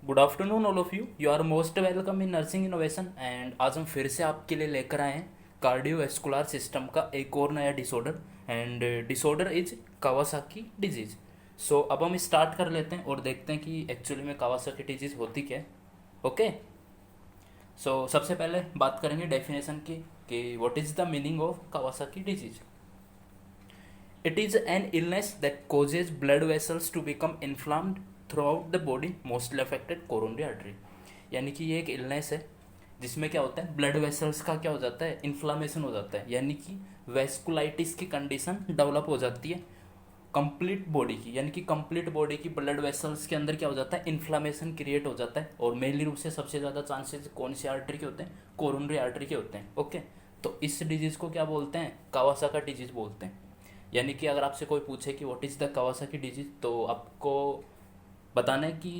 Good afternoon all of you are most welcome in nursing innovation. And आज हम फिर से आपके लिए लेकर आए हैं कार्डियोवैस्कुलर सिस्टम का एक और नया disorder. And disorder is Kawasaki disease. सो अब हम स्टार्ट कर लेते हैं और देखते हैं कि एक्चुअली में कावासाकी डिजीज होती क्या है। ओके। सो सबसे पहले बात करेंगे डेफिनेशन की कि what is the meaning of Kawasaki disease. It is an illness that causes blood vessels to become inflamed throughout the body, mostly affected coronary artery। यानी कि ये एक इलनेस है जिसमें क्या होता है, ब्लड वेसल्स का क्या हो जाता है, इन्फ्लामेशन हो जाता है, यानी कि वेस्कुलाइटिस की कंडीशन डेवलप हो जाती है कंप्लीट बॉडी की। यानी कि कंप्लीट बॉडी की ब्लड वेसल्स के अंदर क्या हो जाता है, इन्फ्लामेशन क्रिएट हो जाता है। और मेनली रूप से सबसे ज़्यादा चांसेस कौन सी आर्टरी के होते हैं, कोरोनरी आर्टरी के होते हैं। ओके। तो इस डिजीज़ को क्या बोलते हैं, कावासाकी डिजीज़ बोलते हैं। यानी कि अगर आपसे कोई पूछे कि what is the Kawasaki disease, तो आपको बताना है कि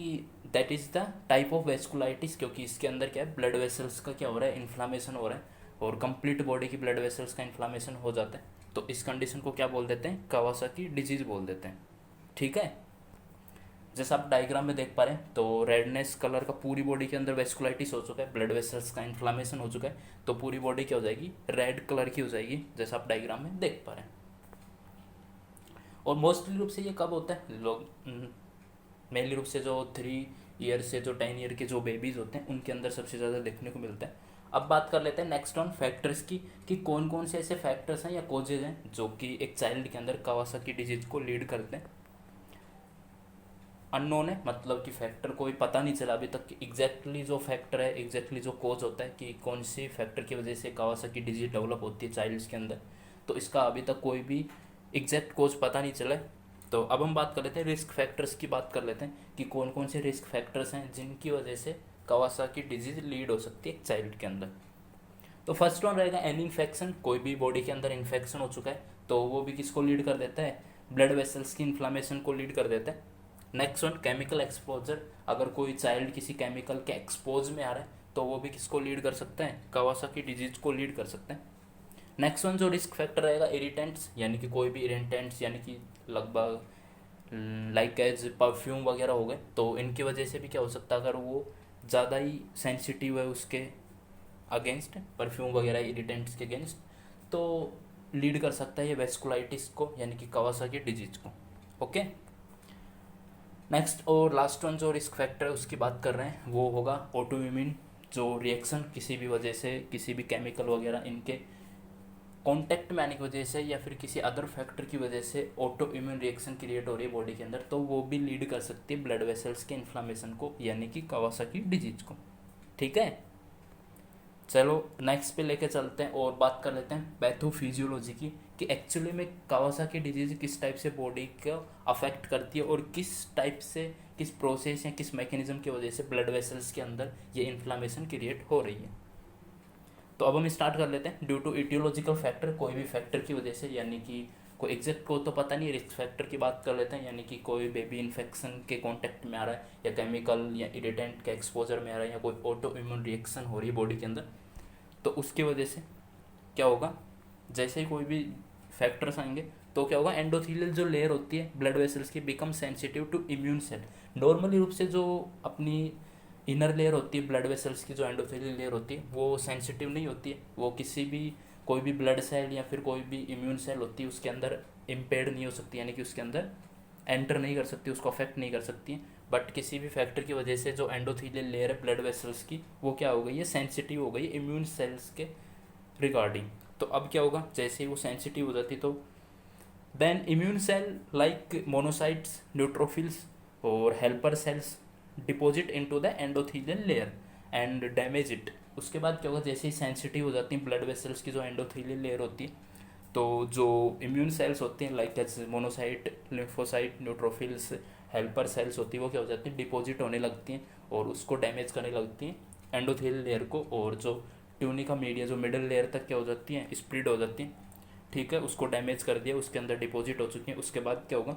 that is the type of vasculitis, क्योंकि इसके अंदर क्या है, ब्लड वेसल्स का क्या हो रहा है, इन्फ्लामेशन हो रहा है और कंप्लीट बॉडी की ब्लड वेसल्स का इन्फ्लामेशन हो जाता है। तो इस कंडीशन को क्या बोल देते हैं, कावासाकी डिजीज बोल देते हैं। ठीक है। जैसा आप डायग्राम में देख पा रहे हैं, तो रेडनेस कलर का पूरी बॉडी के अंदर वेस्कुलाइटिस हो चुका है, ब्लड वेसल्स का इन्फ्लामेशन हो चुका है, तो पूरी बॉडी क्या हो जाएगी, रेड कलर की हो जाएगी, जैसा आप डायग्राम में देख पा रहे हैं। और मोस्टली रूप से ये कब होता है, लोग मेनली रूप से जो 3 ईयर से जो 10 ईयर के जो बेबीज़ होते हैं उनके अंदर सबसे ज़्यादा देखने को मिलता है। अब बात कर लेते हैं नेक्स्ट ऑन फैक्टर्स की, कि कौन कौन से ऐसे फैक्टर्स हैं या कोजेज हैं जो कि एक चाइल्ड के अंदर कावासाकी डिजीज को लीड करते हैं। अननोन है, मतलब कि फैक्टर कोई पता नहीं चला अभी तक कि एग्जैक्टली जो फैक्टर है, एग्जैक्टली जो कोज होता है कि कौन सी फैक्टर की वजह से कावासाकी डिजीज डेवलप होती है चाइल्ड्स के अंदर, तो इसका अभी तक कोई भी एग्जैक्ट कोज पता नहीं चला है। तो अब हम बात कर लेते हैं रिस्क फैक्टर्स की, बात कर लेते हैं कि कौन कौन से रिस्क फैक्टर्स हैं जिनकी वजह से कावासाकी डिजीज लीड हो सकती है चाइल्ड के अंदर। तो फर्स्ट वन रहेगा एनी इन्फेक्शन, कोई भी बॉडी के अंदर इन्फेक्शन हो चुका है तो वो भी किसको लीड कर देता है, ब्लड वेसल्स की इन्फ्लामेशन को लीड कर देता है। नेक्स्ट वन केमिकल एक्सपोजर, अगर कोई चाइल्ड किसी केमिकल के एक्सपोज में आ रहा है तो वो भी किसको लीड कर सकते हैं, कावासाकी डिजीज को लीड कर सकते हैं। नेक्स्ट वन जो रिस्क फैक्टर रहेगा इरिटेंट्स, यानी कि कोई भी इरिटेंट्स, यानी कि लगभग लाइक एज परफ्यूम वगैरह हो गए, तो इनकी वजह से भी क्या हो सकता है, अगर वो ज़्यादा ही सेंसिटिव है उसके अगेंस्ट, परफ्यूम वगैरह इरिटेंट्स के अगेंस्ट, तो लीड कर सकता है ये वेस्कुलाइटिस को, यानी कि कावासाकी डिजीज को। ओके। नेक्स्ट और लास्ट वन जो रिस्क फैक्टर है उसकी बात कर रहे हैं वो होगा ऑटोइम्यून, जो रिएक्शन किसी भी वजह से, किसी भी केमिकल वगैरह इनके कांटेक्ट में आने की वजह से या फिर किसी अदर फैक्टर की वजह से ऑटो इम्यून रिएक्शन क्रिएट हो रही है बॉडी के अंदर, तो वो भी लीड कर सकती है ब्लड वेसल्स के इन्फ्लामेशन को, यानी कि कावासाकी डिजीज को। ठीक है। चलो नेक्स्ट पे लेके चलते हैं और बात कर लेते हैं पैथोफिजियोलॉजी की, कि एक्चुअली में कावासाकी डिजीज किस टाइप से बॉडी को अफेक्ट करती है और किस टाइप से, किस प्रोसेस या किस मैकेनिज्म की वजह से ब्लड वेसल्स के अंदर ये इन्फ्लामेशन क्रिएट हो रही है। तो अब हम स्टार्ट कर लेते हैं। ड्यू टू इटियोलॉजिकल फैक्टर, कोई भी फैक्टर की वजह से, यानी कि कोई एग्जैक्ट को तो पता नहीं, रिस्क फैक्टर की बात कर लेते हैं, यानी कि कोई बेबी इन्फेक्शन के कांटेक्ट में आ रहा है या केमिकल या इरिटेंट के एक्सपोजर में आ रहा है या कोई ऑटो इम्यून रिएक्शन हो रही है बॉडी के अंदर, तो उसकी वजह से क्या होगा, जैसे ही कोई भी फैक्टर्स आएंगे तो क्या होगा, एंडोथेलियल जो लेयर होती है ब्लड वेसल्स की become sensitive to immune cell. Normally रूप से जो अपनी इनर लेयर होती है ब्लड वेसल्स की, जो एंडोथेलियल लेयर होती है वो सेंसिटिव नहीं होती है, वो किसी भी, कोई भी ब्लड सेल या फिर कोई भी इम्यून सेल होती है उसके अंदर इम्पेयर्ड नहीं हो सकती, यानी कि उसके अंदर एंटर नहीं कर सकती, उसको अफेक्ट नहीं कर सकती है। बट किसी भी फैक्टर की वजह से जो एंडोथेलियल लेयर है ब्लड वेसल्स की, वो क्या हो गई है, सेंसिटिव हो गई है इम्यून सेल्स के रिगार्डिंग। तो अब क्या होगा, जैसे ही वो सेंसिटिव हो जाती तो then immune cell like monocytes, neutrophils और helper cells deposit into the endothelial layer and damage it. उसके बाद क्या होगा, जैसे ही सेंसिटिव हो जाती हैं ब्लड वेसल्स की जो एंडोथेलियल लेयर होती है, तो जो इम्यून सेल्स होती हैं like as monocyte, lymphocyte, neutrophils, helper cells होती है, वो क्या हो जाती हैं, डिपॉजिट होने लगती हैं और उसको डैमेज करने लगती हैं एंडोथेलियल लेयर को, और जो ट्यूनिका मीडिया जो मिडल लेयर तक क्या हो जाती हैं, स्प्रेड हो जाती हैं। ठीक है, उसको डैमेज कर दिया, उसके अंदर डिपॉजिट हो चुकी हैं। उसके बाद क्या होगा,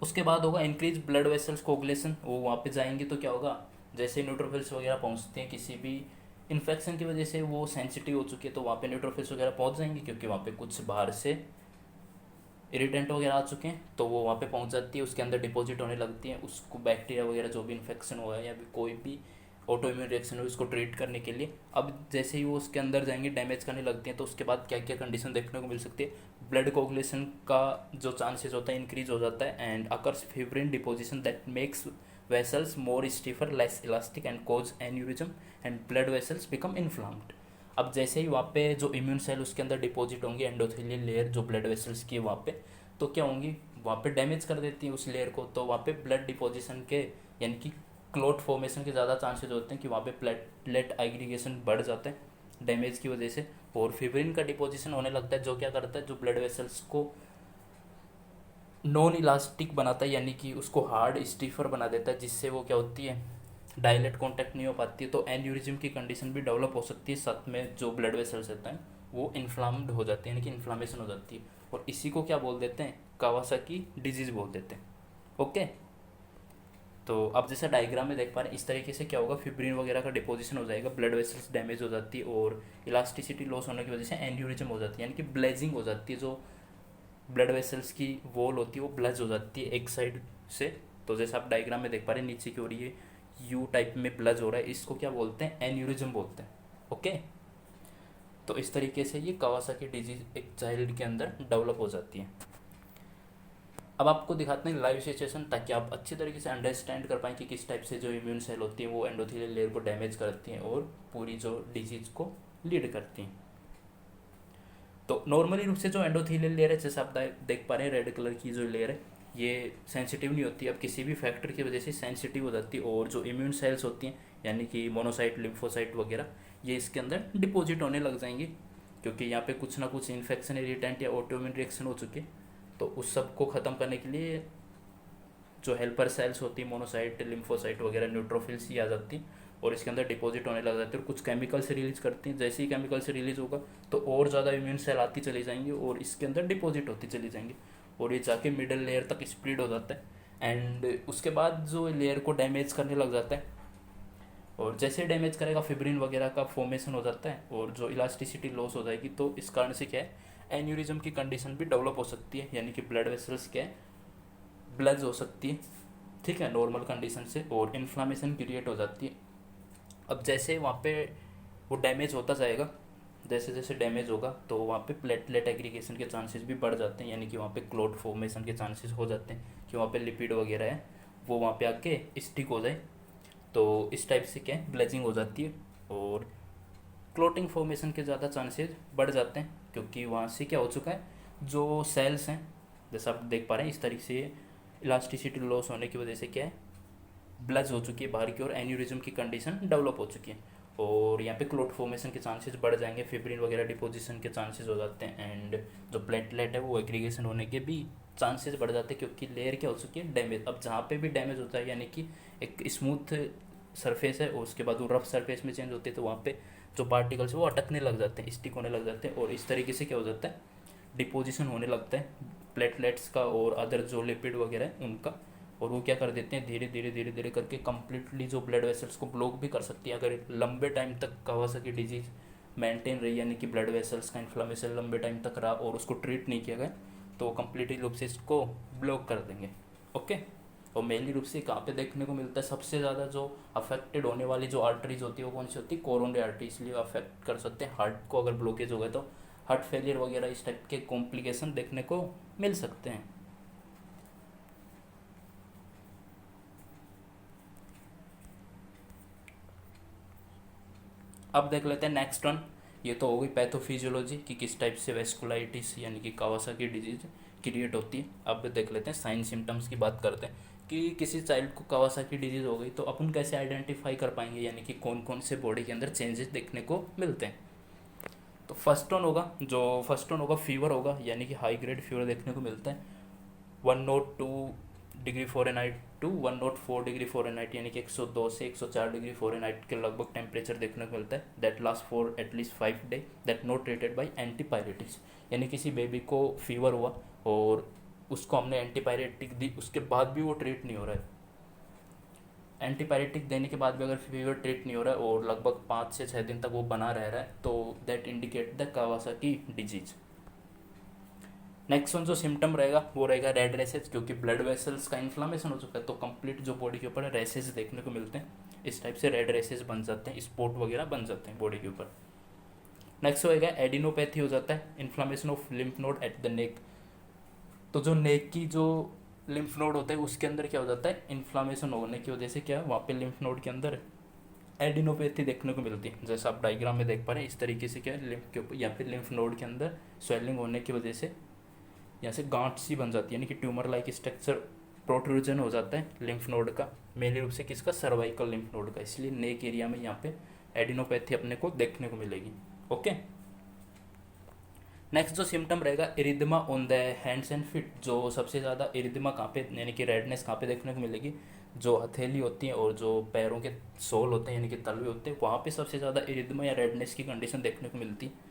उसके बाद होगा इंक्रीज ब्लड वेसल्स कोगुलेशन, वो वहाँ पे जाएंगे तो क्या होगा, जैसे न्यूट्रोफिल्स वगैरह पहुँचते हैं किसी भी इन्फेक्शन की वजह से, वो सेंसिटिव हो चुकी है तो वहाँ पे न्यूट्रोफिल्स वगैरह पहुँच जाएंगे, क्योंकि वहाँ पे कुछ बाहर से इरिटेंट वगैरह आ चुके हैं तो वो वहाँ पे पहुँच जाती है, उसके अंदर डिपॉजिट होने लगती है, उसको बैक्टीरिया वगैरह जो भी इन्फेक्शन हुआ है या भी कोई भी ऑटो इम्यून रिएक्शन हो उसको ट्रीट करने के लिए। अब जैसे ही वो उसके अंदर जाएंगे डैमेज करने लगती हैं तो उसके बाद क्या क्या कंडीशन देखने को मिल सकती है। ब्लड कोगुलेशन का जो चांसेस होता है इंक्रीज हो जाता है, and occurs fibrin deposition that makes vessels more stiffer less elastic and cause aneurysm and blood vessels become inflamed. अब जैसे ही वहाँ पे जो इम्यून सेल उसके अंदर डिपॉजिट होंगे एंडोथेलियल लेयर जो ब्लड वेसल्स की है वहाँ पे, तो क्या होंगी वहाँ पे डैमेज कर देती है उस लेयर को, तो वहाँ पे ब्लड डिपोजिशन के यानी कि क्लोट फॉर्मेशन के ज़्यादा चांसेस होते हैं कि वहाँ पे प्लेटलेट एग्रीगेशन बढ़ जाता है डैमेज की वजह से, और फिब्रिन का डिपोजिशन होने लगता है जो क्या करता है जो ब्लड वेसल्स को नॉन इलास्टिक बनाता है यानी कि उसको हार्ड स्टीफर बना देता है, जिससे वो क्या होती है डायलेट कॉन्टैक्ट नहीं हो पाती है, तो एन्यूरिज्म की कंडीशन भी डेवलप हो सकती है, साथ में जो ब्लड वेसल्स रहता है वो इन्फ्लाम्ड हो जाती है यानी कि इन्फ्लामेशन हो जाती है, और इसी को क्या बोल देते हैं कावासाकी डिजीज़ बोल देते हैं। ओके, तो अब जैसा डायग्राम में देख पा रहे हैं इस तरीके से क्या होगा फिब्रिन वगैरह का डिपोजिशन हो जाएगा, ब्लड वेसल्स डैमेज हो जाती है और इलास्टिसिटी लॉस होने की वजह से एन्यूरिज्म हो जाती है यानी कि ब्लेजिंग हो जाती है, जो ब्लड वेसल्स की वॉल होती है वो ब्लज हो जाती है एक साइड से। तो जैसे आप डायग्राम में देख पा रहे हैं नीचे की ओर ये यू टाइप में ब्लज हो रहा है, इसको क्या बोलते हैं एन्यूरिज्म बोलते हैं। ओके, तो इस तरीके से ये कावासाकी डिजीज एक चाइल्ड के अंदर डेवलप हो जाती है। अब आपको दिखाते हैं लाइव सिचुएशन ताकि आप अच्छी तरीके से अंडरस्टैंड कर पाएँ कि किस टाइप से जो इम्यून सेल होती है वो एंडोथेलियल लेयर को डैमेज करती हैं और पूरी जो डिजीज़ को लीड करती हैं। तो नॉर्मली रूप से जो एंडोथेलियल लेयर है जैसे आप देख पा रहे हैं रेड कलर की जो लेयर है ये सेंसिटिव नहीं होती, अब किसी भी फैक्टर की वजह से सेंसिटिव हो जाती है, और जो इम्यून सेल्स होती हैं यानी कि मोनोसाइट लिम्फोसाइट वगैरह ये इसके अंदर डिपॉजिट होने लग जाएंगे, क्योंकि यहाँ पे कुछ ना कुछ इन्फेक्शन इरिटेंट या ऑटोइम्यून रिएक्शन हो चुके, तो उस सब को ख़त्म करने के लिए जो हेल्पर सेल्स होती है मोनोसाइट लिम्फोसाइट वगैरह न्यूट्रोफिल्स ही आ जाती हैं और इसके अंदर डिपॉजिट होने लग जाती है और कुछ केमिकल से रिलीज करती हैं। जैसे ही केमिकल से रिलीज होगा तो और ज़्यादा इम्यून सेल आती चली जाएंगी और इसके अंदर डिपॉजिट होती चली जाएंगी और ये जाके मिडल लेयर तक स्प्लिड हो जाता है, एंड उसके बाद जो लेयर को डैमेज करने लग जाता है, और जैसे डैमेज करेगा फिब्रिन वगैरह का फॉर्मेशन हो जाता है और जो इलास्टिसिटी लॉस हो जाएगी, तो इस कारण से क्या है एन्यूरिज्म की कंडीशन भी डेवलप हो सकती है यानी कि ब्लड वेसल्स क्या है ब्लज हो सकती है, ठीक है, नॉर्मल कंडीशन से, और इन्फ्लामेशन क्रिएट हो जाती है। अब जैसे वहाँ पे वो डैमेज होता जाएगा, जैसे जैसे डैमेज होगा तो वहाँ पे प्लेटलेट एग्रीगेशन के चांसेस भी बढ़ जाते हैं यानी कि वहाँ पे क्लोट फॉर्मेशन के चांसेस हो जाते हैं कि वहाँ पे लिपिड वगैरह है वो वहाँ पे आके स्टिक हो जाए, तो इस टाइप से क्या है ब्लेजिंग हो जाती है और क्लोटिंग फॉर्मेशन के ज़्यादा चांसेस बढ़ जाते हैं, क्योंकि वहाँ से क्या हो चुका है जो सेल्स हैं जैसा आप देख पा रहे हैं इस तरीके से इलास्टिसिटी लॉस होने की वजह से क्या है ब्लज हो चुकी है बाहर की ओर, एन्यूरिज्म की कंडीशन डेवलप हो चुकी है और यहाँ पे क्लोट फॉर्मेशन के चांसेस बढ़ जाएंगे, फिब्रिन वगैरह डिपोजिशन के चांसेस हो जाते हैं, एंड जो प्लेटलेट है वो एग्रीगेशन होने के भी चांसेस बढ़ जाते हैं क्योंकि लेयर क्या हो चुकी है डैमेज। अब जहाँ पे भी डैमेज होता है यानी कि एक स्मूथ सरफेस है और उसके बाद वो रफ सरफेस में चेंज होती है तो वहाँ पे जो पार्टिकल्स वो अटकने लग जाते हैं स्टिक होने लग जाते हैं और इस तरीके से क्या हो जाता है डिपोजिशन होने लगता है प्लेटलेट्स का और अदर जो लिपिड वगैरह है उनका, और वो क्या कर देते हैं धीरे धीरे धीरे धीरे करके कम्प्लीटली जो ब्लड वेसल्स को ब्लॉक भी कर सकती है अगर लंबे टाइम तक कावासाकी डिजीज मेंटेन रही यानी कि ब्लड वेसल्स का इन्फ्लामेशन लंबे टाइम तक रहा और उसको ट्रीट नहीं किया गया तो कम्प्लीटली रूप से इसको ब्लॉक कर देंगे। ओके, और मेनली रूप से कहाँ पे देखने को मिलता है सबसे ज़्यादा जो अफेक्टेड होने वाली जो आर्टरीज होती है वो कौन सी होती है कोरोनरी आर्टरी, इसलिए अफेक्ट कर सकते हैं हार्ट को, अगर ब्लॉकेज हो गए तो हार्ट फेलियर वगैरह इस टाइप के कॉम्प्लिकेशन देखने को मिल सकते हैं। अब देख लेते हैं नेक्स्ट वन, ये तो हो गई पैथोफिजियोलॉजी कि किस टाइप से वेस्कुलाइटिस यानी कि कावासाकी डिजीज क्रिएट होती है। अब देख लेते हैं साइन सिम्टम्स की बात करते हैं कि किसी चाइल्ड को कावासाकी डिजीज़ हो गई तो अपन कैसे आइडेंटिफाई कर पाएंगे यानी कि कौन कौन से बॉडी के अंदर चेंजेस देखने को मिलते हैं। तो फर्स्ट वन होगा फीवर होगा यानी कि हाई ग्रेड फीवर देखने को मिलता है 102 degree Fahrenheit to 104 degree Fahrenheit यानी कि 102 से 104 डिग्री फ़ारेनहाइट के लगभग टेम्परेचर देखने को मिलता है। That last for at least 5 day that not treated by antipyretics, यानी किसी बेबी को फीवर हुआ और उसको हमने एंटीपायरेटिक दी उसके बाद भी वो ट्रीट नहीं हो रहा है, एंटीपायरेटिक देने के बाद भी अगर फीवर ट्रीट नहीं हो रहा है और लगभग 5 से 6 दिन तक वो बना रह रहा है तो that indicate the Kawasaki disease. Next one जो सिम्टम रहेगा वो रहेगा रेड रेसेज, क्योंकि ब्लड वेसल्स का इन्फ्लामेशन हो चुका है तो कंप्लीट जो बॉडी के ऊपर रेसेज देखने को मिलते हैं। इस टाइप से रेड रेसेज बन जाते हैं, स्पॉट वगैरह बन जाते हैं बॉडी के ऊपर। नेक्स्ट होएगा एडिनोपैथी हो जाता है, inflammation of lymph node at the neck. तो जो नेक की जो लिम्फ नोड होता है उसके अंदर क्या हो जाता है, इन्फ्लामेशन होने की वजह से क्या वहाँ पे लिम्फ नोड के अंदर एडिनोपैथी देखने को मिलती है। जैसा आप डायग्राम में देख पा रहे हैं इस तरीके से क्या है, लिम्फ के ऊपर या फिर लिम्फ नोड के अंदर स्वेलिंग होने की वजह से यहाँ से गांठ सी बन जाती है, यानी कि ट्यूमर लाइक स्ट्रक्चर प्रोट्रूजन हो जाता है लिम्फ नोड का, मेनली रूप से किसका, सर्वाइकल लिम्फ नोड का। इसलिए नेक एरिया में यहाँ पे एडिनोपैथी अपने को देखने को मिलेगी। ओके, नेक्स्ट जो सिम्टम रहेगा erythema on the hands and feet. जो सबसे ज़्यादा इरिदमा कहाँ पे, यानी कि रेडनेस कहाँ पे देखने को मिलेगी, जो हथेली होती है और जो पैरों के सोल होते हैं यानी कि तलवे होते हैं वहाँ पे सबसे ज़्यादा इरिदमा या रेडनेस की कंडीशन देखने को मिलती है।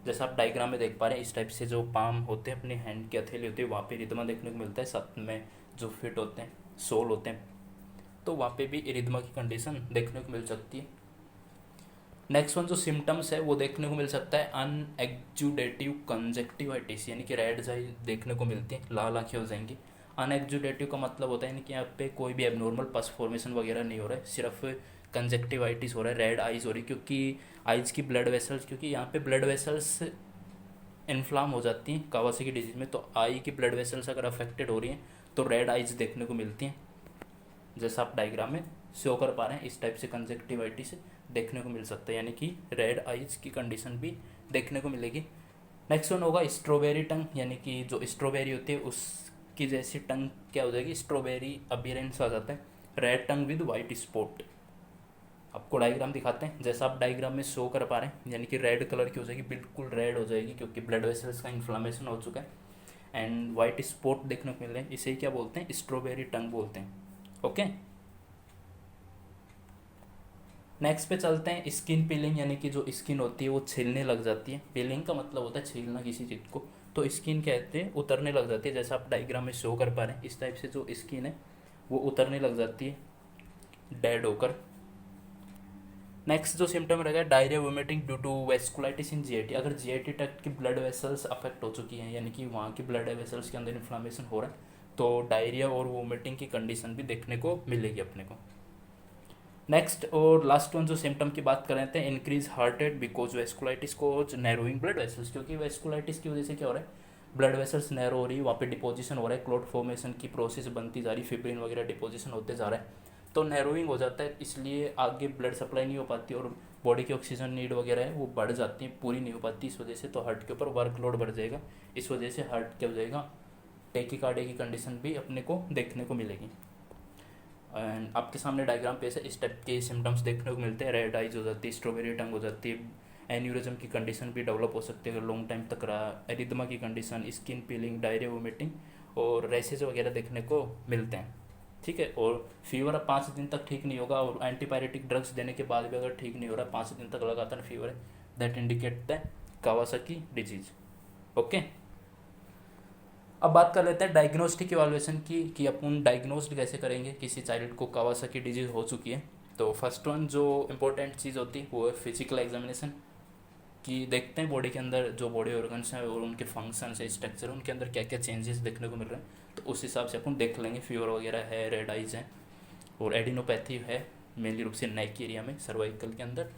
जैसा आप डायग्राम में देख पा रहे हैं इस टाइप से जो पाम होते हैं अपने हैंड की हथेली होती है वहाँ पे इरिदमा देखने को मिलता है। साथ में जो फिट होते हैं, सोल होते हैं, तो वहाँ पे भी इरिदमा की कंडीशन देखने को मिल सकती है। नेक्स्ट वन जो सिम्टम्स है वो देखने को मिल सकता है अनएक्जुडेटिव कंजक्टिवाइटिस, यानी कि रेड आई देखने को मिलती है, लाल आंखें हो जाएंगी। अनएक्जुडेटिव का मतलब होता है यानी कि यहाँ पे कोई भी एबनॉर्मल पस फॉर्मेशन वगैरह नहीं हो रहा है, सिर्फ कंजक्टिवाइटिस हो रहा है, रेड आइज हो रही है, क्योंकि आइज की ब्लड वेसल्स, क्योंकि यहाँ पे ब्लड वेसल्स इन्फ्लाम हो जाती हैं कावासाकी डिजीज में, तो आई की ब्लड वेसल्स अगर अफेक्टेड हो रही हैं तो रेड आइज देखने को मिलती हैं। जैसा आप डायग्राम में शो कर पा रहे हैं इस टाइप से कंजक्टिवाइटिस देखने को मिल सकता है, यानी कि रेड आइज की कंडीशन भी देखने को मिलेगी। नेक्स्ट वन होगा स्ट्रॉबेरी टंग, यानी कि जो स्ट्रॉबेरी होती है उसकी जैसी टंग क्या हो जाएगी, स्ट्रॉबेरी अपीयरेंस आ जाता है, red tongue with white spot. आपको डायग्राम दिखाते हैं, जैसा आप डायग्राम में शो कर पा रहे हैं, यानी कि रेड कलर की हो जाएगी, बिल्कुल रेड हो जाएगी क्योंकि ब्लड वेसल्स का इन्फ्लामेशन हो चुका है, एंड वाइट स्पॉट देखने को मिल रहे हैं, इसे क्या बोलते हैं, स्ट्रॉबेरी टंग बोलते हैं। ओके, नेक्स्ट पे चलते हैं स्किन पीलिंग, यानी कि जो स्किन होती है वो छीलने लग जाती है। पीलिंग का मतलब होता है छीलना किसी चीज़ को, तो स्किन कहते हैं उतरने लग जाती है। जैसा आप डायग्राम में शो कर पा रहे हैं इस टाइप से जो स्किन है वो उतरने लग जाती है डेड होकर। नेक्स्ट जो सिम्टम रहेगा diarrhoea vomiting due to vasculitis in GIT. अगर जीआईटी ट्रैक्ट की ब्लड वेसल्स अफेक्ट हो चुकी हैं, यानी कि वहाँ की ब्लड वेसल्स के अंदर इन्फ्लामेशन हो रहा है, तो डायरिया और वोमिटिंग की कंडीशन भी देखने को मिलेगी अपने को। नेक्स्ट और लास्ट वन जो सिम्टम की बात कर रहे थे, increase heart rate because vasculitis cause narrowing blood vessels, क्योंकि वेस्कुलाइटिस की वजह से क्या हो रहा है, ब्लड वेसल्स नैरो हो रही है, वहाँ पे डिपोजिशन हो रहा है, क्लॉट फॉर्मेशन की प्रोसेस बनती जा रही, फिब्रिन वगैरह डिपोजिशन होते जा रहा है, तो नैरोइंग हो जाता है, इसलिए आगे ब्लड सप्लाई नहीं हो पाती और बॉडी की ऑक्सीजन नीड वगैरह है वो बढ़ जाती है, पूरी नहीं हो पाती, इस वजह से तो हार्ट के ऊपर वर्कलोड बढ़ जाएगा, इस वजह से हार्ट क्या हो जाएगा, टेकिकार्डिया की कंडीशन भी अपने को देखने को मिलेगी। एंड आपके सामने डायग्राम पे से इस टाइप के सिम्टम्स देखने को मिलते हैं, रेड आइज हो जाती है, स्ट्रॉबेरी टंग हो जाती है, एन्यूरिज्म की कंडीशन भी डेवलप हो सकती है अगर लॉन्ग टाइम तक रहा, एरिथमा की condition, skin piling, diarrhoea vomiting और रैसेज वगैरह देखने को मिलते हैं। ठीक है, और फीवर अब 5 दिन तक ठीक नहीं होगा और एंटीपायरेटिक ड्रग्स देने के बाद भी अगर ठीक नहीं हो रहा, 5 दिन तक लगातार फीवर है, that indicate the Kawasaki disease. Okay, अब बात कर लेते हैं डायग्नोस्टिक इवैल्यूएशन की, कि अपन डायग्नोस्ड कैसे करेंगे किसी चाइल्ड को कावासाकी डिजीज हो चुकी है। तो फर्स्ट वन जो इम्पोर्टेंट चीज़ होती है वो है फिजिकल एग्जामिनेशन, कि देखते हैं बॉडी के अंदर जो बॉडी ऑर्गन्स हैं और उनके फंक्शंस है, स्ट्रक्चर, उनके अंदर क्या क्या चेंजेस देखने को मिल रहे हैं, तो उस हिसाब से अपन देख लेंगे। फीवर वगैरह है, रेड आइज है और एडिनोपैथी है मेनली रूप से नेक एरिया में, सर्वाइकल के अंदर,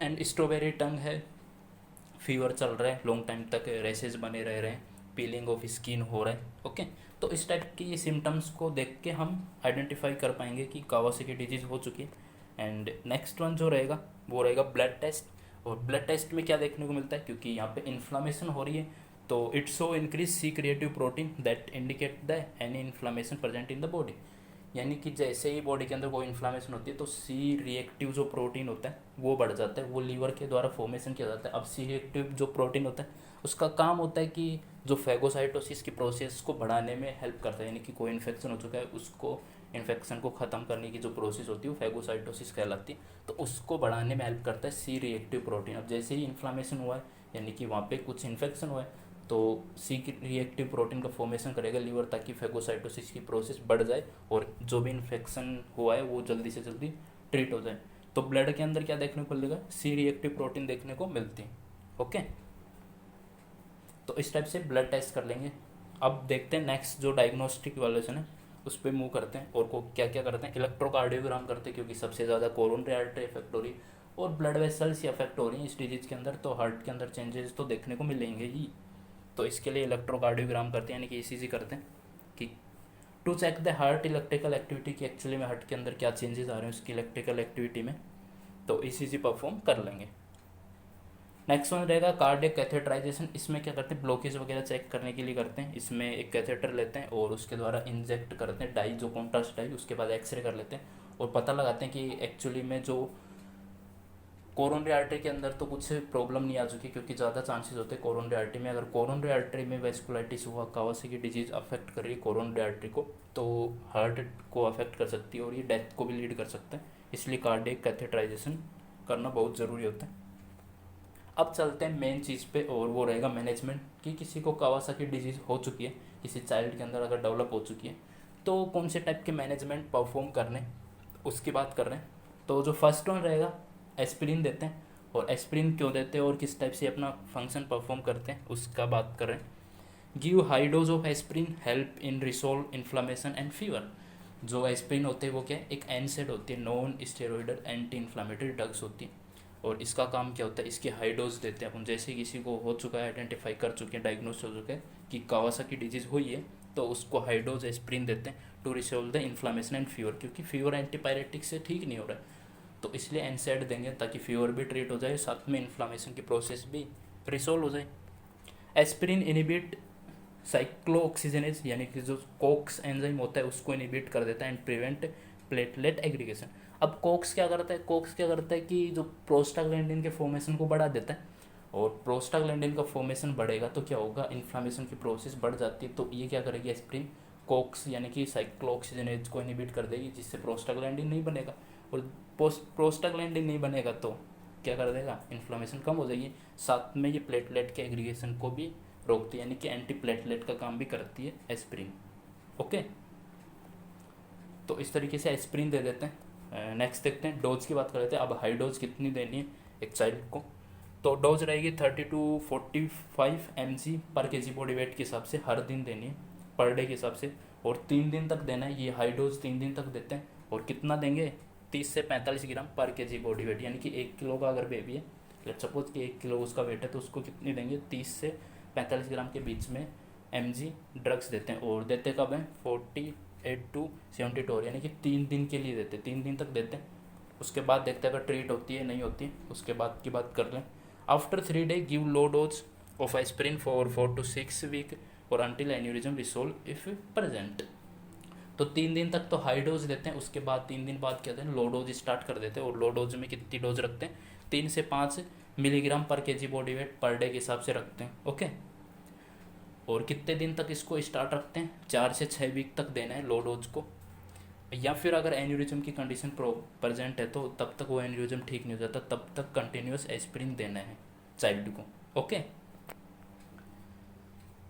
एंड स्ट्रॉबेरी टंग है, फीवर चल रहा है, लॉन्ग टाइम तक रेसेस बने रह रहे हैं, पीलिंग ऑफ स्किन हो रहा है। ओके, तो इस टाइप की सिम्टम्स को देख के हम आइडेंटिफाई कर पाएंगे कि कावासाकी डिजीज़ हो चुकी है। एंड नेक्स्ट वन जो रहेगा वो रहेगा ब्लड टेस्ट, और ब्लड टेस्ट में क्या देखने को मिलता है, क्योंकि यहाँ पे इन्फ्लामेशन हो रही है तो it's so increase C creative protein that indicate the any inflammation present in the body, यानी कि जैसे ही बॉडी के अंदर कोई इन्फ्लामेशन होती है तो सी रिएक्टिव जो प्रोटीन होता है वो बढ़ जाता है, वो लीवर के द्वारा फॉर्मेशन किया जाता है। अब सी रिएक्टिव जो प्रोटीन होता है उसका काम होता है कि जो फैगोसाइटोसिस की प्रोसेस को बढ़ाने में हेल्प करता है, यानी कि कोई इन्फेक्शन हो चुका है उसको, इन्फेक्शन को ख़त्म करने की जो प्रोसेस होती है वो फैगोसाइटोसिस कहलाती है, तो उसको बढ़ाने में हेल्प करता है सी रिएक्टिव प्रोटीन। अब जैसे ही इन्फ्लामेशन हुआ है यानी कि वहाँ पे कुछ इन्फेक्शन हुआ है तो सी रिएक्टिव प्रोटीन का फॉर्मेशन करेगा लीवर, ताकि फैगोसाइटोसिस की प्रोसेस बढ़ जाए और जो भी इन्फेक्शन हुआ है वो जल्दी से जल्दी ट्रीट हो जाए। तो ब्लड के अंदर क्या देखने को मिलेगा, सी रिएक्टिव प्रोटीन देखने को मिलती है। ओके, तो इस टाइप से ब्लड टेस्ट कर लेंगे। अब देखते हैं नेक्स्ट जो डायग्नोस्टिक इवैल्यूएशन है उस पर मूव करते हैं, और को क्या क्या करते हैं। इलेक्ट्रोकार्डियोग्राम करते हैं क्योंकि सबसे ज़्यादा कोरोनरी आर्टरी इफेक्ट हो रही है और ब्लड वेसल्स ही अफेक्ट हो रही हैं इस डिजीज़ के अंदर, तो हार्ट के अंदर चेंजेस तो देखने को मिलेंगे ही। तो इसके लिए इलेक्ट्रोकार्डियोग्राम करते हैं, यानी कि ईसीजी करते हैं कि to check the heart electrical activity की एक्चुअली में हार्ट के अंदर क्या चेंजेस आ रहे हैं उसकी इलेक्ट्रिकल एक्टिविटी में, तो ईसीजी परफॉर्म कर लेंगे। नेक्स्ट वन रहेगा कार्डियक कैथेटराइजेशन। इसमें क्या करते हैं, ब्लॉकेज वगैरह चेक करने के लिए करते हैं। इसमें एक कैथेटर लेते हैं और उसके द्वारा इंजेक्ट करते हैं डाई, जो कॉन्ट्रास्ट डाई, उसके बाद एक्सरे कर लेते हैं और पता लगाते हैं कि एक्चुअली में जो कोरोनरी आर्टरी के अंदर तो कुछ प्रॉब्लम नहीं आ चुकी, क्योंकि ज़्यादा चांसेस होते हैं कोरोनरी आर्टरी में। अगर कोरोनरी आर्टरी में वेस्कुलाइटिस हुआ, कावासाकी डिजीज अफेक्ट कर रही है कोरोनरी आर्टरी को, तो हार्ट को अफेक्ट कर सकती है और ये डेथ को भी लीड कर सकता है। इसलिए कार्डियक कैथेटराइजेशन करना बहुत ज़रूरी होता है। अब चलते हैं मेन चीज़ पे, और वो रहेगा मैनेजमेंट। कि किसी को कावासाकी डिजीज़ हो चुकी है, किसी चाइल्ड के अंदर अगर डेवलप हो चुकी है, तो कौन से टाइप के मैनेजमेंट परफॉर्म करने उसकी बात कर रहे हैं। तो जो फर्स्ट वन रहेगा, एस्पिरिन देते हैं। और एस्पिरिन क्यों देते हैं और किस टाइप से अपना फंक्शन परफॉर्म करते हैं उसका बात कर रहे हैं। Give high dose of aspirin help in resolve inflammation and fever. जो एस्पिरिन होते हैं वो क्या है, एक एनसेड होती है, non steroidal anti inflammatory drugs होती है। और इसका काम क्या होता है, इसकी हाई डोज देते हैं अपन। जैसे किसी को हो चुका है, आइडेंटिफाई कर चुके हैं, डायग्नोस हो चुका है कि कावासाकी डिजीज़ हुई है, तो उसको हाई डोज एस्पिरिन देते हैं to resolve the inflammation and fever. क्योंकि फीवर एंटीपायरेटिक से ठीक नहीं हो रहा है, तो इसलिए एनसेड देंगे ताकि फीवर भी ट्रीट हो जाए, साथ में इन्फ्लामेशन की प्रोसेस भी रिसोल्व हो जाए। एस्पिरिन इनिबिट साइक्लोऑक्सीजनेज, यानी कि जो कोक्स एंजाइम होता है उसको इनिबिट कर देता है एंड प्रिवेंट प्लेटलेट एग्रीगेशन। अब कोक्स क्या करता है, कोक्स क्या करता है कि जो प्रोस्टाग्लैंडिन के फॉर्मेशन को बढ़ा देता है, और प्रोस्टाग्लैंडिन का फॉर्मेशन बढ़ेगा तो क्या होगा, इन्फ्लामेशन की प्रोसेस बढ़ जाती है। तो ये क्या करेगी, एस्पिरिन कोक्स यानी कि साइक्लोऑक्सीजनेज को इनिबिट कर देगी, जिससे प्रोस्टाग्लैंडिन नहीं बनेगा। और प्रोस्टाग्लैंडिन नहीं बनेगा तो क्या कर देगा, इन्फ्लामेशन कम हो जाएगी। साथ में ये प्लेटलेट के एग्रीगेशन को भी रोकती है, यानी कि एंटी प्लेटलेट का काम भी करती है एस्पिरिन। ओके, तो इस तरीके से एस्पिरिन दे देते हैं। नेक्स्ट देखते हैं, डोज की बात कर लेते हैं। अब हाई डोज कितनी देनी है एक चाइल्ड को, तो डोज रहेगी 30 to 45 mg पर केजी बॉडी वेट के हिसाब से हर दिन देनी है, पर डे के हिसाब से, और 3 दिन तक देना है। ये हाई डोज 3 दिन तक देते हैं। और कितना देंगे, 30 से 45 ग्राम पर केजी बॉडी वेट, यानी कि 1 किलो का अगर बेबी है, लेट्स सपोज कि 1 किलो उसका वेट है, तो उसको कितनी देंगे, 30 से 45 ग्राम के बीच में mg ड्रग्स देते हैं। और देते कब हैं, 48 to 72 आवर, यानी कि 3 दिन के लिए देते हैं, 3 दिन तक देते हैं। उसके बाद देखते हैं अगर ट्रीट होती है नहीं होती, उसके बाद की बात कर लें। After 3 day give low dose of aspirin for 4 to 6 week और until aneurysm resolve if present. तो 3 दिन तक तो हाई डोज देते हैं, उसके बाद 3 दिन बाद क्या देते हैं, लो डोज स्टार्ट कर देते हैं। और लो डोज में कितनी डोज रखते हैं, 3 से 5 मिलीग्राम पर KG body weight per day के हिसाब से रखते हैं। ओके, और कितने दिन तक इसको स्टार्ट रखते हैं, 4 से 6 वीक तक देना है लो डोज को। या फिर अगर एन्यूरिज्म की कंडीशन प्रेजेंट है तो तब तक वो एन्यूरिज्म ठीक नहीं हो जाता, तब तक कंटिन्यूस एस्पिरिन देना है चाइल्ड को। ओके,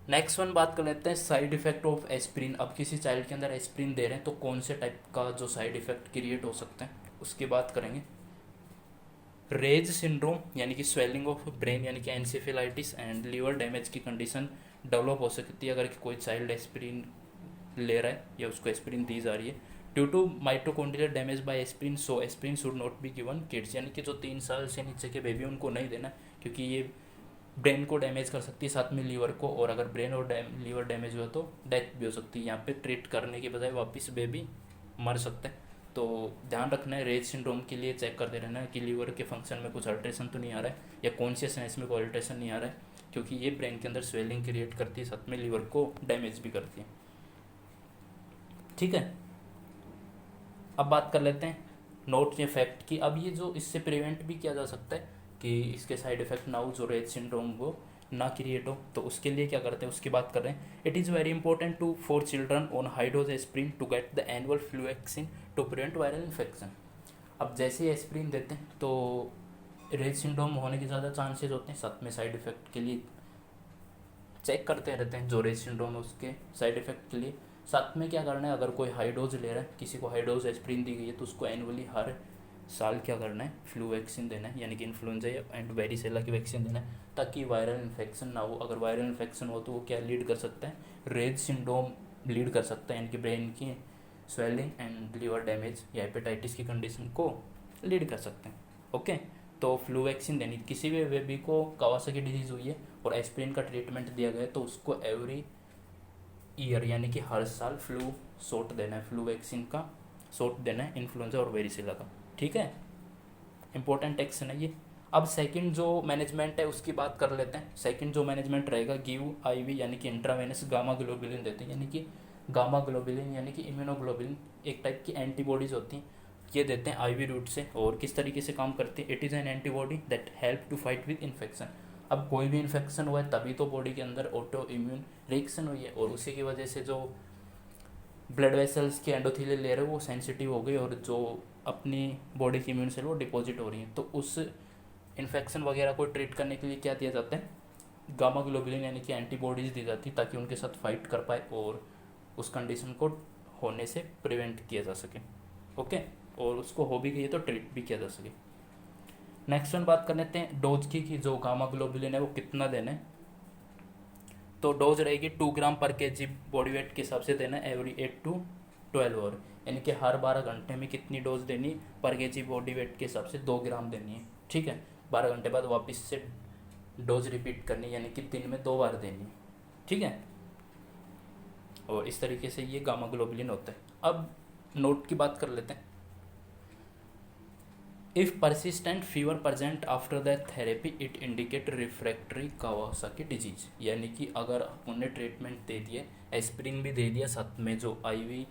नेक्स्ट वन बात कर लेते हैं साइड इफेक्ट ऑफ एस्पिरिन। अब किसी चाइल्ड के अंदर एस्पिरिन दे रहे हैं तो कौन से टाइप का जो साइड इफेक्ट क्रिएट हो सकते हैं उसकी बात करेंगे। रेज सिंड्रोम, यानी कि स्वेलिंग ऑफ ब्रेन, यानी कि एनसेफेलाइटिस एंड लीवर डैमेज की कंडीशन डेवलप हो सकती है अगर कोई चाइल्ड एस्पिरिन ले रहा है या उसको एस्पिरिन दी जा रही है। Due to mitochondrial damage by aspirin, so aspirin should not be given kids, यानी कि जो 3 साल से नीचे के बेबी उनको नहीं देना, क्योंकि ये ब्रेन को डैमेज कर सकती है, साथ में लीवर को, और अगर ब्रेन और लीवर डैमेज हुआ तो डेथ भी हो सकती है। यहाँ पे ट्रीट करने के बजाय वापस बेबी मर सकता है। तो ध्यान रखना है, रेज सिंड्रोम के लिए चेक करते रहना है कि लीवर के फंक्शन में कुछ अल्ट्रेशन तो नहीं आ रहा है, या कॉन्शियसनेस में कोई अल्ट्रेशन नहीं आ रहा है, क्योंकि ये ब्रेन के अंदर स्वेलिंग क्रिएट करती है, साथ में लीवर को डैमेज भी करती है। ठीक है, अब बात कर लेते हैं नोट इफेक्ट की। अब ये जो इससे प्रिवेंट भी किया जा सकता है कि इसके साइड इफेक्ट ना हो, जो रेज सिंड्रोम को ना क्रिएट हो, तो उसके लिए क्या करते हैं उसकी बात कर रहे हैं। It is very important to for children on high dose aspirin to get the annual flu vaccine to prevent viral infection. अब जैसे ही एस्पिरिन देते हैं तो रेज सिंड्रोम होने के ज़्यादा चांसेस होते हैं, साथ में साइड इफेक्ट के लिए चेक करते रहते हैं जो रेज सिंड्रोम है उसके साइड इफेक्ट के लिए। साथ में क्या करना है, अगर कोई हाई डोज ले रहा है, किसी को हाई डोज एस्पिरिन दी गई है, तो उसको एनुअली हर साल क्या करना है, फ्लू वैक्सीन देना है, यानी कि इन्फ्लुएंजा एंड वेरिसेला की वैक्सीन देना है, ताकि वायरल इन्फेक्शन ना हो। अगर वायरल इन्फेक्शन हो तो वो क्या लीड कर सकता है, रेज सिंड्रोम लीड कर सकता है, यानी कि ब्रेन की स्वेलिंग एंड लीवर डैमेज या हेपेटाइटिस की कंडीशन को लीड कर सकते हैं। ओके, तो फ्लू वैक्सीन देनी, किसी भी बेबी को कावासाकी डिजीज़ हुई है और एस्पिरिन का ट्रीटमेंट दिया गया है तो उसको एवरी ईयर यानी कि हर साल फ्लू शॉट देना है, फ्लू वैक्सीन का शॉट देना है इन्फ्लुएंजा और वेरिसेला का। ठीक है, इंपॉर्टेंट एक्शन है ये। अब सेकंड जो मैनेजमेंट है उसकी बात कर लेते हैं। सेकंड जो मैनेजमेंट रहेगा, गिव आईवी यानी कि इंट्रावेनस गामा ग्लोबुलिन देते हैं, यानी कि गामा ग्लोबुलिन यानी कि इम्यूनोग्लोबुलिन एक टाइप की एंटीबॉडीज होती हैं, ये देते हैं आईवी रूट से। और किस तरीके से काम करती है, it is an antibody that help to fight with infection. अब कोई भी इन्फेक्शन हुआ है तभी तो बॉडी के अंदर ऑटो इम्यून रिएक्शन हुई है, और उसी की वजह से जो ब्लड वेसल्स के एंडोथेलियल लेयर है वो सेंसिटिव हो गई और जो अपनी बॉडी की इम्यून सेल वो डिपॉजिट हो रही है। तो उस इन्फेक्शन वगैरह को ट्रीट करने के लिए क्या दिया जाता है, गामा ग्लोबुलिन यानी कि एंटीबॉडीज़ दी जाती है, ताकि उनके साथ फाइट कर पाए और उस कंडीशन को होने से प्रिवेंट किया जा सके। ओके, और उसको हो भी गई है तो ट्रीट भी किया जा सके। नेक्स्ट वन बात कर लेते हैं डोज की, कि जो गामा ग्लोबुलिन है वो कितना देना है। तो डोज रहेगी 2 ग्राम पर केजी बॉडी वेट के हिसाब से देना है एवरी 8 to 12 आवर, यानी कि हर 12 घंटे में कितनी डोज देनी, पर केजी बॉडी वेट के हिसाब से 2 ग्राम देनी है। ठीक है, 12 घंटे बाद वापस से डोज रिपीट करनी, यानी कि दिन में 2 बार देनी है। ठीक है, और इस तरीके से ये गामा ग्लोबुलिन होता है। अब नोट की बात कर लेते हैं। If persistent fever present after the therapy it indicate refractory Kawasaki disease, यानी कि अगर उन्हें ट्रीटमेंट दे दिया, एस्पिरिन भी दे दिया, साथ में जो आईवी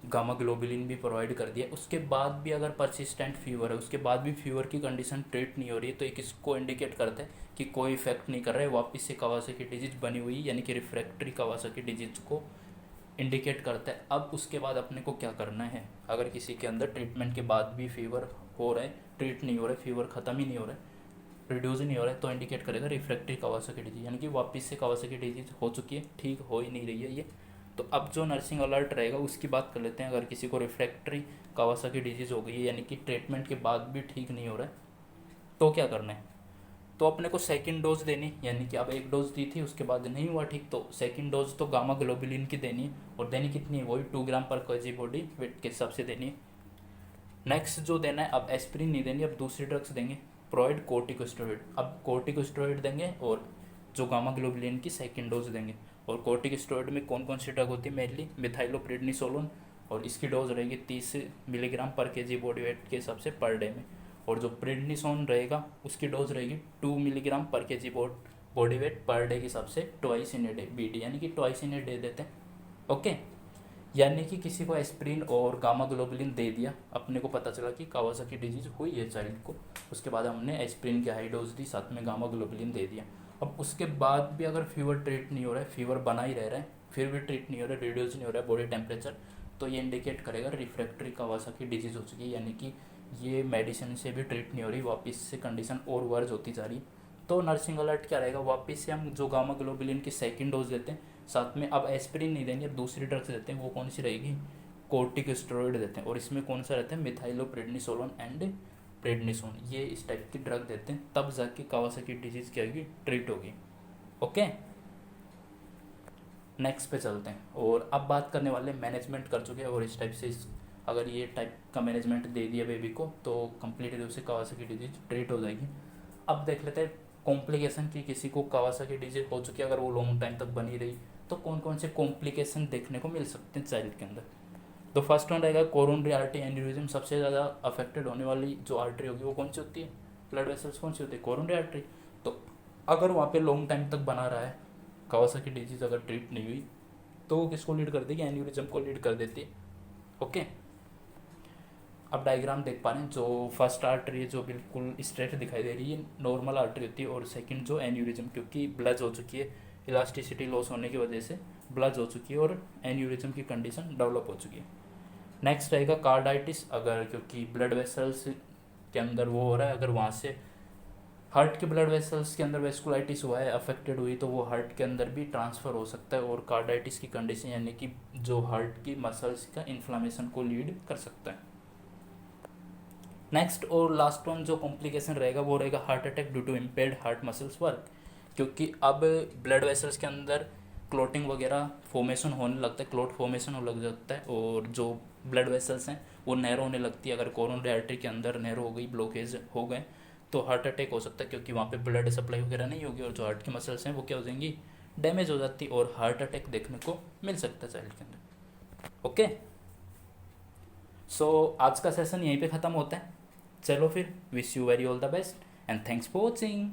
गामा ग्लोबुलिन भी प्रोवाइड कर दिया, उसके बाद भी अगर परसिस्टेंट फीवर है, उसके बाद भी फीवर की कंडीशन ट्रीट नहीं हो रही है, तो एक इसको इंडिकेट करता है कि कोई इफेक्ट नहीं कर रहा है, वापस से कावासाकी डिजीज बनी हुई, यानी कि रिफ्रैक्टरी कावासाकी डिजीज को इंडिकेट करता है। अब उसके बाद अपने को क्या करना है, अगर किसी के अंदर ट्रीटमेंट के बाद भी फीवर हो रहा है, ट्रीट नहीं हो रहा है, फीवर ख़त्म ही नहीं हो रहा है, रिड्यूस ही नहीं हो रहा है, तो इंडिकेट करेगा रिफ्रैक्टरी कावासाकी डिजीज, यानी कि वापस से कावासाकी डिजीज हो चुकी है, ठीक हो ही नहीं रही है ये। तो अब जो नर्सिंग अलर्ट रहेगा उसकी बात कर लेते हैं। अगर किसी को रिफ्रैक्टरी कावासाकी डिजीज़ हो गई है, यानी कि ट्रीटमेंट के बाद भी ठीक नहीं हो रहा है, तो क्या करना है, तो अपने को सेकंड डोज देनी, यानी कि अब एक डोज दी थी उसके बाद नहीं हुआ ठीक, तो सेकंड डोज तो गामा ग्लोबुलिन की देनी है, और देनी कितनी है, वही 2 ग्राम पर केजी बॉडी वेट के हिसाब से देनी है। नेक्स्ट जो देना है, अब एस्पिरिन नहीं देनी, अब दूसरी ड्रग्स देंगे, प्रोवाइड कोर्टिकोस्टेरॉइड। अब कोर्टिकोस्टेरॉइड देंगे और जो गामा ग्लोबुलिन की सेकंड डोज देंगे। और कोर्टिकोस्टेरॉइड में कौन कौन सी ड्रग होती है, मेनली मिथाइलोप्रेडनिसोलोन, और इसकी डोज रहेगी 30 मिलीग्राम पर केजी बॉडी वेट के हिसाब से पर डे में। और जो प्रेडनिसोन रहेगा उसकी डोज रहेगी 2 मिलीग्राम पर KG body weight per day के हिसाब से, twice in a day, BD, यानी कि ट्वाइस इन ए डे देते हैं। ओके, यानी कि किसी को एस्पिरिन और गामा ग्लोबुलिन दे दिया, अपने को पता चला कि कावासाकी डिजीज हुई है चाइल्ड को, उसके बाद हमने एस्पिरिन की हाई डोज दी, साथ में गामा ग्लोबुलिन दे दिया। अब उसके बाद भी अगर फीवर ट्रीट नहीं हो रहा है, फीवर बना ही रह रहा है, फिर भी ट्रीट नहीं हो रहा है, रिड्यूस नहीं हो रहा है बॉडी टेम्परेचर, तो ये इंडिकेट करेगा रिफ्रैक्टरी कावासाकी डिजीज हो चुकी है, यानी कि ये मेडिसिन से भी ट्रीट नहीं हो रही, वापस से कंडीशन और वर्ज होती जा रही। तो नर्सिंग अलर्ट क्या रहेगा, वापस से हम जो गामा ग्लोबुलिन की सेकंड डोज देते हैं, साथ में अब एस्पिरिन नहीं देंगे, अब दूसरी ड्रग्स देते हैं, वो कौन सी रहेगी, कोर्टिकोस्टेरॉइड देते हैं, और इसमें कौन सा रहता है, मिथाइलोप्रेडनिसोलोन एंड प्रेडनिसोन, ये इस टाइप की ड्रग देते हैं, तब जाके कावासाकी डिजीज़ क्या होगी, ट्रीट होगी। ओके, नेक्स्ट पे चलते हैं, और अब बात करने वाले मैनेजमेंट कर चुके हैं, और इस टाइप से अगर ये टाइप का मैनेजमेंट दे दिया बेबी को तो कंप्लीट रूप से कावासाकी डिजीज ट्रीट हो जाएगी। अब देख लेते हैं कॉम्प्लिकेशन की, किसी को कावासाकी डिजीज हो चुकी है, अगर वो लॉन्ग टाइम तक बनी रही तो कौन कौन से कॉम्प्लिकेशन देखने को मिल सकते हैं चाइल्ड के अंदर। तो फर्स्ट वन रहेगा कोरोनरी आर्टरी एन्यूरिज्म, सबसे ज़्यादा अफेक्टेड होने वाली जो आर्टरी होगी वो कौन सी होती है, ब्लड वेसल्स कौन सी होती है, कोरोनरी आर्टरी। तो अगर वहाँ पे लॉन्ग टाइम तक बना रहा है, कावासाकी डिजीज अगर ट्रीट नहीं हुई तो वो किसको लीड कर देगी, एन्यूरिज्म को लीड कर देती है। ओके, अब डायग्राम देख पा रहे हैं, जो फर्स्ट आर्टरी है जो बिल्कुल स्ट्रेट दिखाई दे रही है, नॉर्मल आर्टरी होती है, और सेकंड जो एन्यूरिज्म, क्योंकि ब्लज हो चुकी है, इलास्टिसिटी लॉस होने की वजह से ब्लज हो चुकी है और एन्यूरिज्म की कंडीशन डेवलप हो चुकी है। नेक्स्ट रहेगा कार्डाइटिस, अगर क्योंकि ब्लड वेसल्स के अंदर वो हो रहा है, अगर वहाँ से हार्ट के ब्लड वेसल्स के अंदर वेस्कुलाइटिस हुआ है, अफेक्टेड हुई, तो वो हार्ट के अंदर भी ट्रांसफ़र हो सकता है, और कार्डाइटिस की कंडीशन यानी कि जो हार्ट की मसल्स का इन्फ्लामेशन को लीड कर सकता है। नेक्स्ट और लास्ट वन जो कॉम्प्लिकेशन रहेगा वो रहेगा heart attack due to impaired heart muscles work, क्योंकि अब ब्लड वेसल्स के अंदर क्लोटिंग वगैरह फॉर्मेशन होने लगता है, क्लोट फॉर्मेशन होने लग जाता है, और जो ब्लड वेसल्स हैं वो नैरो होने लगती है। अगर कोरोनरी आर्टरी के अंदर नैरो हो गई, ब्लॉकेज हो गए, तो हार्ट अटैक हो सकता है, क्योंकि वहाँ पे ब्लड सप्लाई वगैरह नहीं होगी और जो हार्ट की मसल्स हैं वो क्या हो जाएंगी, डैमेज हो जाती, और हार्ट अटैक देखने को मिल सकता है चाइल्ड के अंदर। ओके, सो आज का सेशन यहीं पे ख़त्म होता है। चलो फिर, wish you very all the best and thanks for watching.